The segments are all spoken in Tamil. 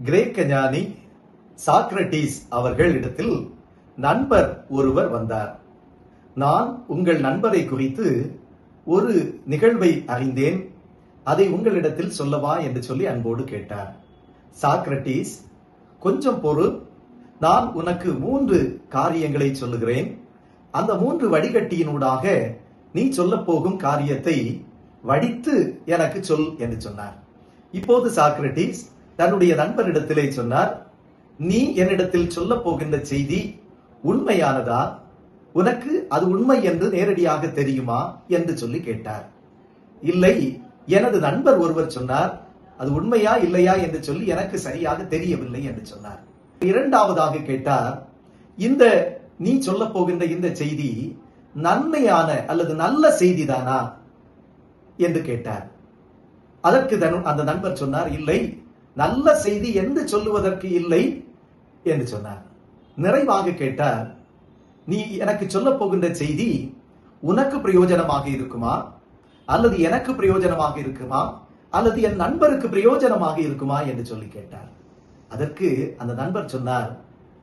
கிரேக்க ஞானி சாக்ரட்டிஸ் அவர்களிடத்தில் நண்பர் ஒருவர் வந்தார். நான் உங்கள் நண்பரை குறித்து ஒரு நிகழ்வை அறிந்தேன், அதை உங்களிடத்தில் சொல்லவா என்று சொல்லி அன்போடு கேட்டார். சாக்ரட்டிஸ், கொஞ்சம் பொறு, நான் உனக்கு 3 காரியங்களை சொல்லுகிறேன். அந்த 3 வடிகட்டியினூடாக நீ சொல்ல போகும் காரியத்தை வடித்து எனக்கு சொல் என்று சொன்னார். இப்போது சாக்ரட்டிஸ் தன்னுடைய நண்பரிடத்திலே சொன்னார், நீ என்னிடத்தில் சொல்ல போகின்ற செய்தி உண்மையானதா? உனக்கு அது உண்மை என்று நேரடியாக தெரியுமா என்று சொல்லி கேட்டார். இல்லை, எனது நண்பர் ஒருவர் சொன்னார், அது உண்மையா இல்லையா என்று சொல்லி எனக்கு சரியாக தெரியவில்லை என்று சொன்னார். இரண்டாவதாக கேட்டார், இந்த நீ சொல்ல போகின்ற இந்த செய்தி நன்மையான அல்லது நல்ல செய்திதானா என்று கேட்டார். அதற்கு அந்த நண்பர் சொன்னார், இல்லை, நல்ல செய்தி என்று சொல்லுவதற்கு இல்லை என்று சொன்னார். நிறைவாக கேட்டார், நீ எனக்கு சொல்ல போகின்ற செய்தி உனக்கு பிரயோஜனமாக இருக்குமா, அல்லது எனக்கு பிரயோஜனமாக இருக்குமா, அல்லது என் நண்பருக்கு பிரயோஜனமாக இருக்குமா என்று சொல்லி கேட்டார். அதற்கு அந்த நண்பர் சொன்னார்,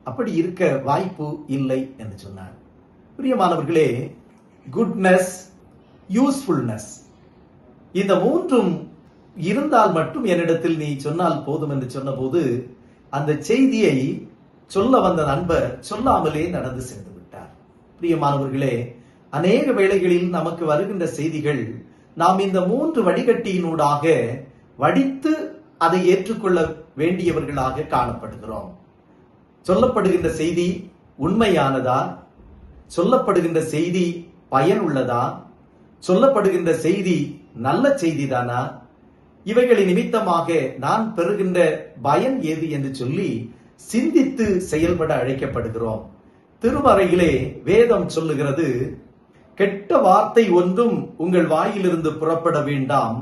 அப்படி இருக்க வாய்ப்பு இல்லை என்று சொன்னார். பிரியமானவர்களே, குட்னஸ், யூஸ்ஃபுல்னஸ், இந்த 3ம் இருந்தால் மட்டும் என்னிடத்தில் நீ சொன்னால் போதும் என்று சொன்ன போது அந்த செய்தியை சொல்ல வந்த நண்பர் சொல்லாமலே நடந்து சென்று விட்டார். பிரியமானவர்களே, அநேக வேளைகளில் நமக்கு வருகின்ற செய்திகள் நாம் இந்த 3 வடிகட்டியினூடாக வடித்து அதை ஏற்றுக்கொள்ள வேண்டியவர்களாக காணப்படுகிறோம். சொல்லப்படுகின்ற செய்தி உண்மையானதா? சொல்லப்படுகின்ற செய்தி பயனுள்ளதா? சொல்லப்படுகின்ற செய்தி நல்ல செய்திதானா? இவைகளின் நிமித்தமாக நான் பெறுகின்ற பயன் ஏது என்று சொல்லி சிந்தித்து செயல்பட அழைக்கப்படுகிறோம். திருமறையிலே வேதம் சொல்லுகிறது, கெட்ட வார்த்தை ஒன்றும் உங்கள் வாயிலிருந்து புறப்பட வேண்டாம்,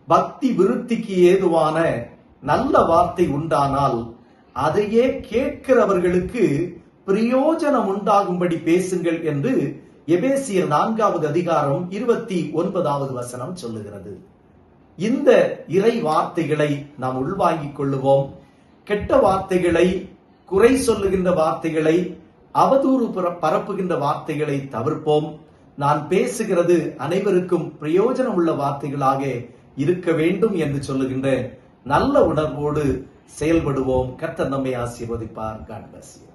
பக்தி விருத்திக்கு ஏதுவான நல்ல வார்த்தை உண்டானால் அதையே கேட்கிறவர்களுக்கு பிரயோஜனம் உண்டாகும்படி பேசுங்கள் என்று எபேசியர் 4வது அதிகாரம் 29வது வசனம் சொல்லுகிறது. இந்த இறை வார்த்தைகளை நாம் உள்வாங்கிக் கொள்ளுவோம். கெட்ட வார்த்தைகளை, குறை சொல்லுகின்ற வார்த்தைகளை, அவதூறு பரப்புகின்ற வார்த்தைகளை தவிர்ப்போம். நான் பேசுகிறது அனைவருக்கும் பிரயோஜனம் உள்ள வார்த்தைகளாக இருக்க வேண்டும் என்று சொல்லுகின்ற நல்ல உணர்வோடு செயல்படுவோம். கர்த்தர் நம்மை ஆசீர்வதிப்பார். God bless you.